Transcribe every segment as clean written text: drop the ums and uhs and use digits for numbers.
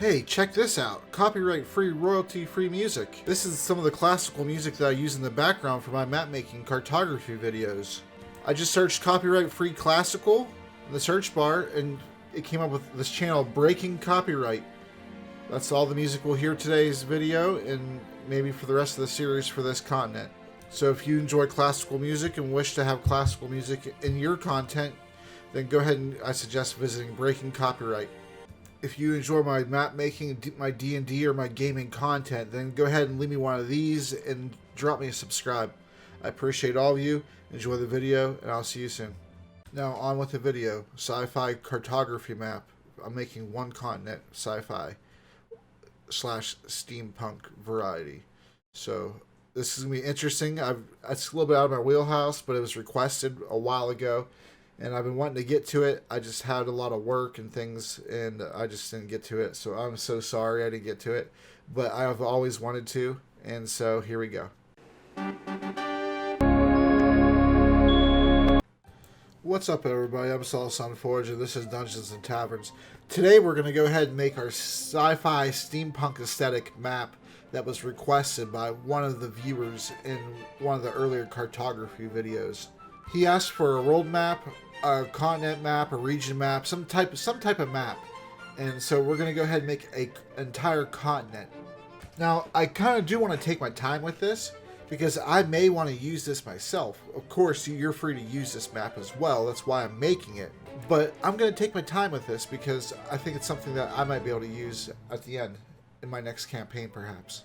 Hey, check this out. Copyright-free, royalty-free music. This is some of the classical music that I use in the background for my map-making cartography videos. I just searched copyright-free classical in the search bar, and it came up with this channel, Breaking Copyright. That's all the music we'll hear today's video, and maybe for the rest of the series for this continent. So if you enjoy classical music and wish to have classical music in your content, then go ahead and I suggest visiting Breaking Copyright. If you enjoy my map making, my D&D, or my gaming content, then go ahead and leave me one of these and drop me a subscribe. I appreciate all of you. Enjoy the video, and I'll see you soon. Now on with the video. Sci-fi cartography map. I'm making one continent, sci-fi / steampunk variety. So this is going to be interesting. It's a little bit out of my wheelhouse, but it was requested a while ago. And I've been wanting to get to it. I just had a lot of work and things, and I just didn't get to it. So I'm so sorry I didn't get to it. But I've always wanted to, and so here we go. What's up, everybody? I'm Saul Sunforge, and this is Dungeons and Taverns. Today we're going to go ahead and make our sci-fi steampunk aesthetic map that was requested by one of the viewers in one of the earlier cartography videos. He asked for a world map, a continent map, a region map, some type of map. And so we're going to go ahead and make an entire continent. Now, I kind of do want to take my time with this, because I may want to use this myself. Of course, you're free to use this map as well. That's why I'm making it. But I'm going to take my time with this, because I think it's something that I might be able to use at the end, in my next campaign perhaps.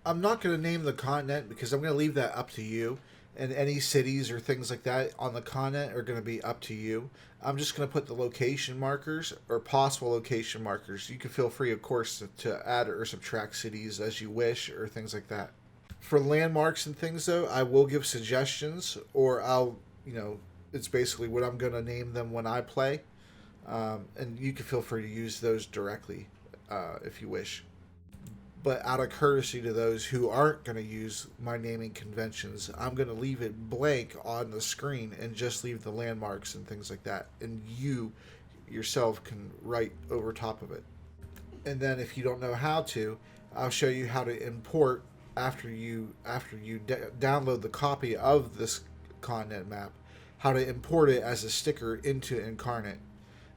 I'm not going to name the continent, because I'm going to leave that up to you. And any cities or things like that on the continent are going to be up to you. I'm just going to put the location markers, or possible location markers. You can feel free, of course, to add or subtract cities as you wish, or things like that. For landmarks and things, though, I will give suggestions, or it's basically what I'm going to name them when I play. And you can feel free to use those directly if you wish. But out of courtesy to those who aren't going to use my naming conventions, I'm going to leave it blank on the screen and just leave the landmarks and things like that. And you yourself can write over top of it. And then if you don't know how to, I'll show you how to import after you download the copy of this continent map, how to import it as a sticker into Incarnate.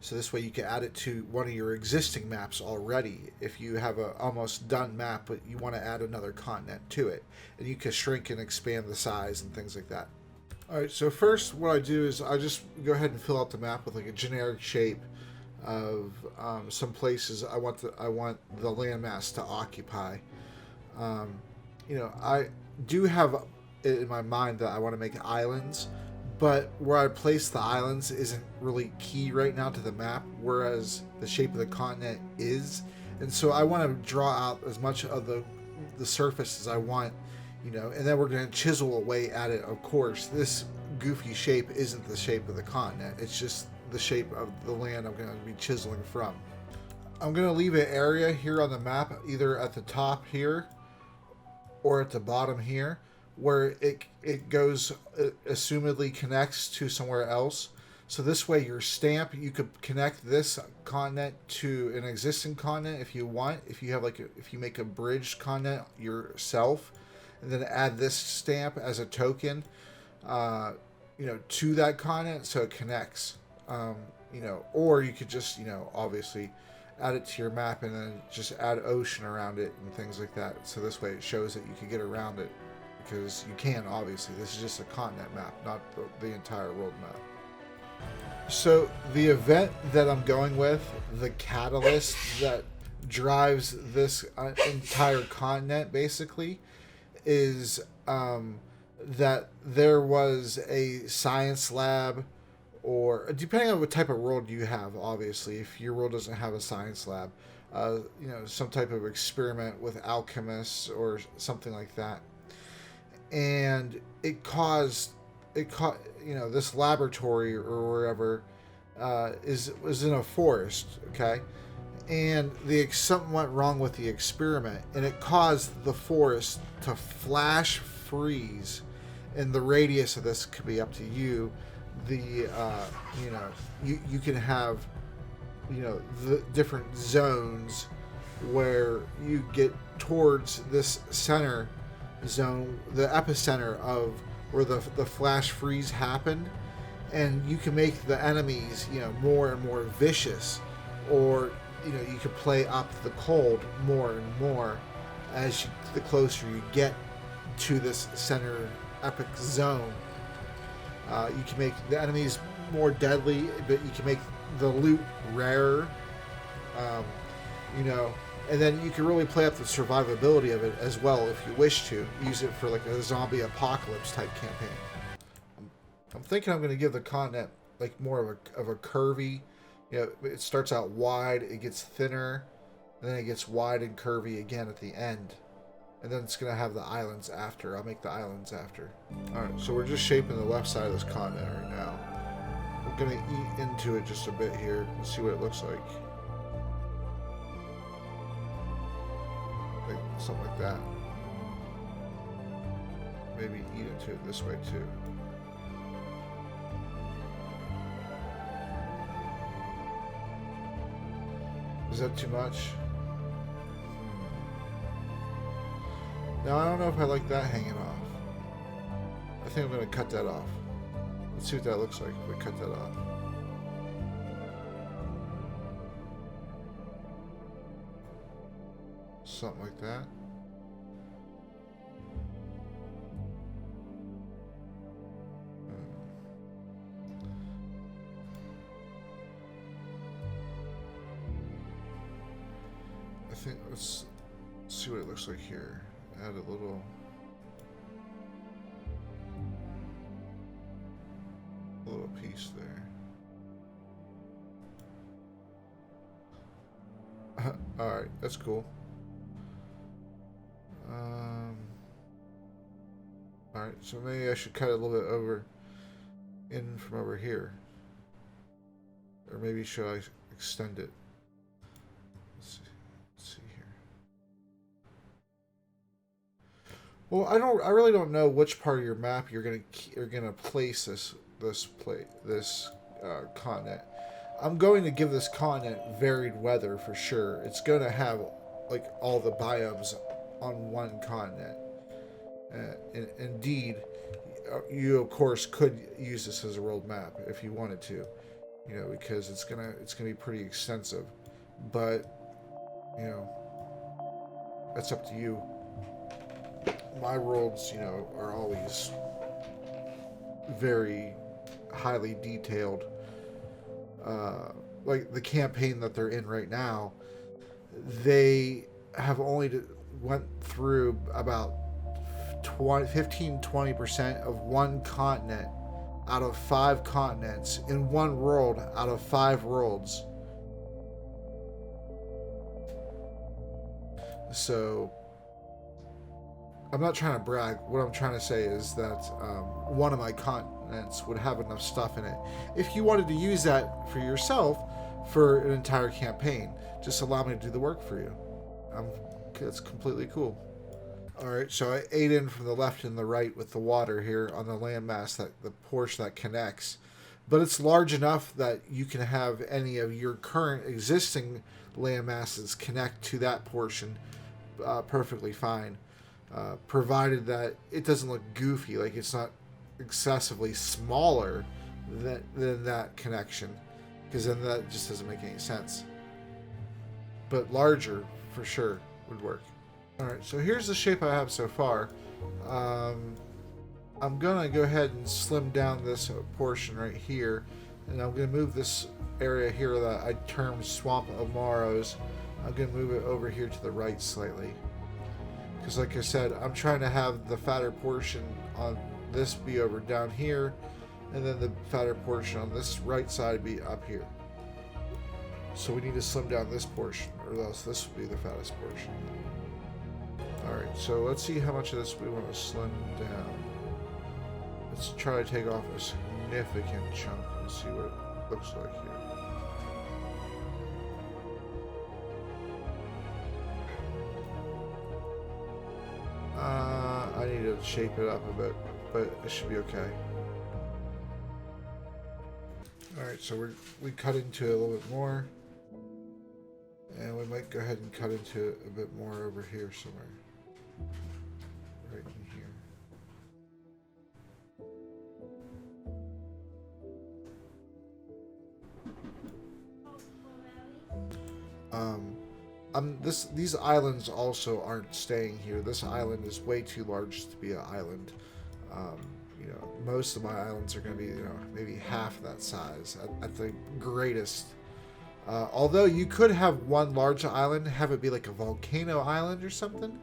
So this way you can add it to one of your existing maps already. If you have a almost done map, but you want to add another continent to it. And you can shrink and expand the size and things like that. Alright, so first what I do is I just go ahead and fill out the map with like a generic shape of some places I want the landmass to occupy. I do have it in my mind that I want to make islands. But where I place the islands isn't really key right now to the map, whereas the shape of the continent is. And so I want to draw out as much of the surface as I want, and then we're going to chisel away at it. Of course, this goofy shape isn't the shape of the continent. It's just the shape of the land I'm going to be chiseling from. I'm going to leave an area here on the map, either at the top here or at the bottom here, where it goes, assumedly connects to somewhere else. So this way your stamp, you could connect this continent to an existing continent if you want. If you have if you make a bridged continent yourself, and then add this stamp as a token, to that continent so it connects. Or you could just, obviously add it to your map and then just add ocean around it and things like that. So this way it shows that you can get around it. Because you can, obviously. This is just a continent map, not the entire world map. So the event that I'm going with, the catalyst that drives this entire continent, basically, is that there was a science lab, or depending on what type of world you have, obviously. If your world doesn't have a science lab, some type of experiment with alchemists or something like that. And it caused this laboratory or wherever was in a forest, okay, and something went wrong with the experiment, and it caused the forest to flash freeze. And the radius of this could be up to you. You can have the different zones where you get towards this center zone, the epicenter of where the flash freeze happened, and you can make the enemies, more and more vicious, or you can play up the cold more and more as the closer you get to this center epic zone. You can make the enemies more deadly, but you can make the loot rarer. And then you can really play up the survivability of it as well if you wish to. Use it for like a zombie apocalypse type campaign. I'm thinking I'm going to give the continent like more of a curvy. It starts out wide, it gets thinner, and then it gets wide and curvy again at the end. And then it's going to have the islands after. I'll make the islands after. Alright, so we're just shaping the left side of this continent right now. We're going to eat into it just a bit here and see what it looks like. Something like that. Maybe eat into it this way too. Is that too much? Now I don't know if I like that hanging off. I think I'm going to cut that off. Let's see what that looks like if we cut that off. Something like that. I think let's see what it looks like here. Add a little piece there. Alright, that's cool. Alright, so maybe I should cut it a little bit in from over here. Or maybe should I extend it? Let's see here. Well, I really don't know which part of your map you're gonna place this continent. I'm going to give this continent varied weather for sure. It's going to have like all the biomes on one continent. Indeed, you of course could use this as a world map if you wanted to, because it's gonna be pretty extensive. But that's up to you. My worlds, are always very highly detailed. Like the campaign that they're in right now, they have only went through about 15-20% of one continent out of 5 continents in one world out of 5 worlds. So I'm not trying to brag. What I'm trying to say is that one of my continents would have enough stuff in it. If you wanted to use that for yourself for an entire campaign, just allow me to do the work for you. That's completely cool. Alright, so I ate in from the left and the right with the water here on the landmass, the portion that connects. But it's large enough that you can have any of your current existing landmasses connect to that portion perfectly fine. Provided that it doesn't look goofy, like it's not excessively smaller than that connection, because then that just doesn't make any sense. But larger, for sure, would work. Alright, so here's the shape I have so far. I'm going to go ahead and slim down this portion right here, and I'm going to move this area here that I termed Swamp of Morrows. I'm going to move it over here to the right slightly. Because like I said, I'm trying to have the fatter portion on this be over down here, and then the fatter portion on this right side be up here. So we need to slim down this portion, or else this will be the fattest portion. Alright, so let's see how much of this we want to slim down. Let's try to take off a significant chunk and see what it looks like here. I need to shape it up a bit, but it should be okay. Alright, so we cut into it a little bit more. And we might go ahead and cut into it a bit more over here somewhere. Right in here. These islands also aren't staying here. This island is way too large to be an island. You know, most of my islands are going to be, you know, maybe half that size at the greatest. Although you could have one large island, have it be like a volcano island or something,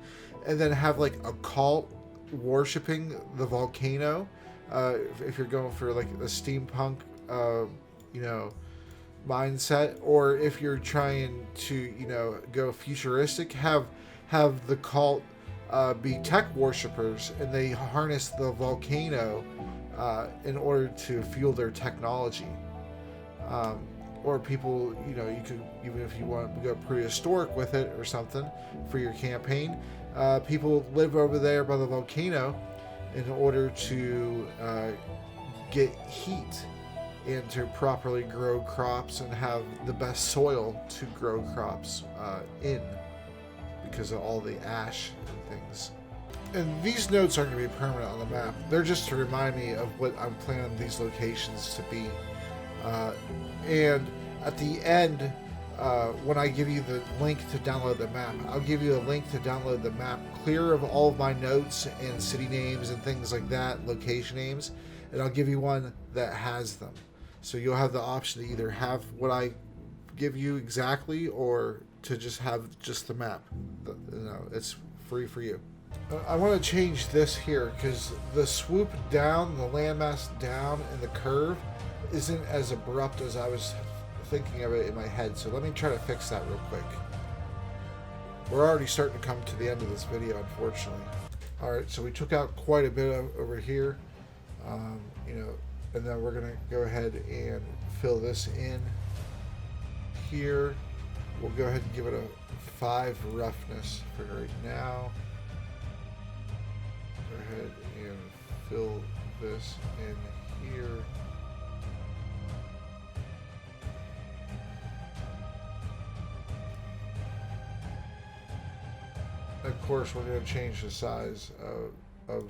and then have like a cult worshipping the volcano. If you're going for like the steampunk, you know, mindset, or if you're trying to, you know, go futuristic, have the cult be tech worshippers, and they harness the volcano in order to fuel their technology. Or people, you know, you could, even if you want to go prehistoric with it or something for your campaign, people live over there by the volcano in order to get heat and to properly grow crops and have the best soil to grow crops in, because of all the ash and things. And these notes aren't going to be permanent on the map. They're just to remind me of what I'm planning these locations to be. And at the end, when I give you the link to download the map, I'll give you a link to download the map clear of all of my notes and city names and things like that, location names, and I'll give you one that has them. So you'll have the option to either have what I give you exactly, or to just have just the map. You know, it's free for you. I want to change this here because the swoop down, the landmass down, and the curve isn't as abrupt as I was thinking of it in my head. So let me try to fix that real quick. We're already starting to come to the end of this video, unfortunately. All right, so we took out quite a bit over here, you know, and then we're gonna go ahead and fill this in here. We'll go ahead and give it a 5 roughness for right now. Go ahead and fill this in here. Of course, we're going to change the size of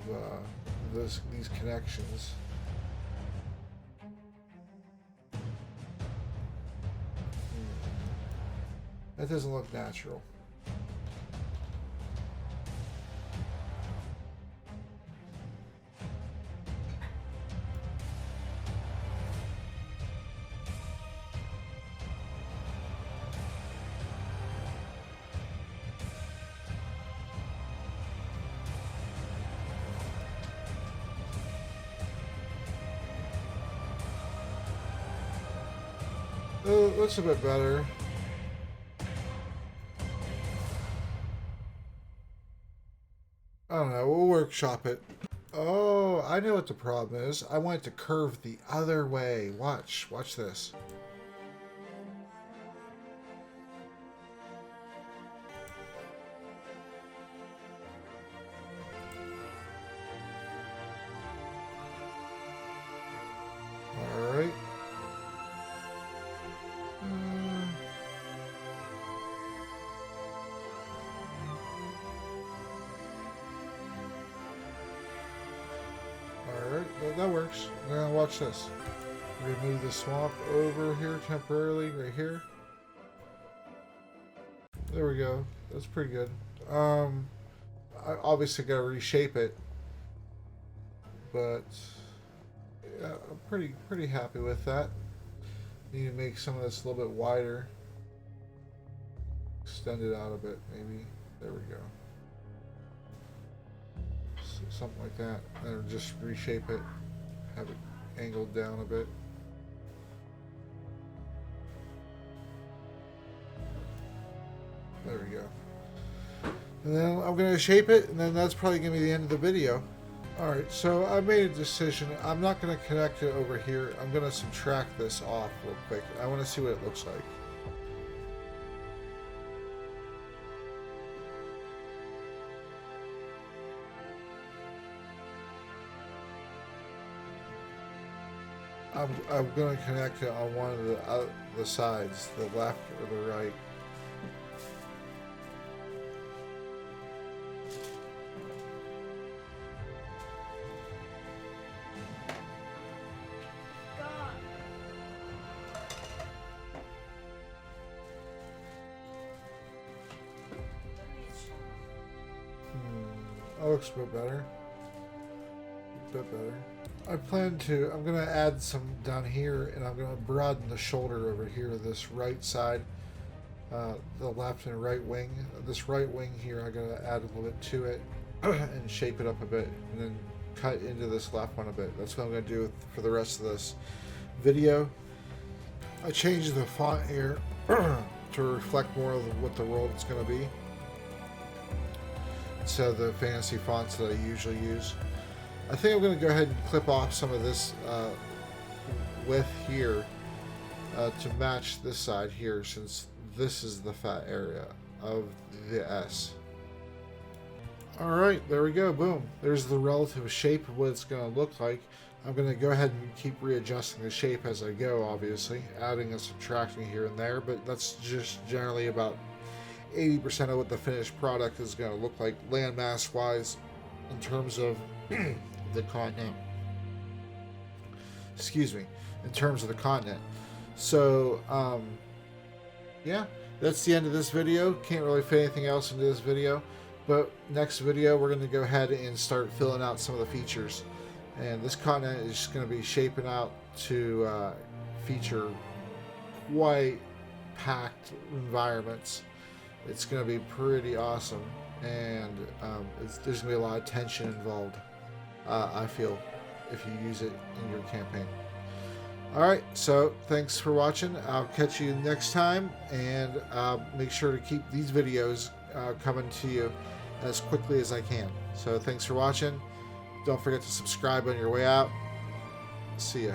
these connections. That doesn't look natural. Oh, that's a bit better. I don't know, we'll workshop it. Oh, I know what the problem is. I want it to curve the other way. Watch this. All right. Alright, that works. Now watch this. Remove the swamp over here temporarily, right here. There we go. That's pretty good. I obviously gotta reshape it, but yeah, I'm pretty happy with that. Need to make some of this a little bit wider. Extend it out a bit, maybe. There we go. Something like that, and just reshape it, have it angled down a bit. There we go. And then I'm going to shape it, and then that's probably going to be the end of the video. Alright, so I made a decision. I'm not going to connect it over here. I'm going to subtract this off real quick. I want to see what it looks like. I'm going to connect it on one of the sides, the left or the right. That looks a bit better. A bit better. I'm going to add some down here, and I'm going to broaden the shoulder over here, this right side, the left and right wing. This right wing here, I'm going to add a little bit to it and shape it up a bit, and then cut into this left one a bit. That's what I'm going to do for the rest of this video. I changed the font here to reflect more of what the world is going to be, instead of the fancy fonts that I usually use. I think I'm going to go ahead and clip off some of this width here to match this side here, since this is the fat area of the S. Alright, there we go, boom. There's the relative shape of what it's going to look like. I'm going to go ahead and keep readjusting the shape as I go, obviously, adding and subtracting here and there, but that's just generally about 80% of what the finished product is going to look like landmass wise in terms of the continent. Excuse me, in terms of the continent. So, yeah, that's the end of this video. Can't really fit anything else into this video, but next video we're going to go ahead and start filling out some of the features. And this continent is just going to be shaping out to feature quite packed environments. It's going to be pretty awesome, and there's going to be a lot of tension involved, I feel, if you use it in your campaign. Alright, so thanks for watching. I'll catch you next time, and make sure to keep these videos coming to you as quickly as I can. So thanks for watching. Don't forget to subscribe on your way out. See ya.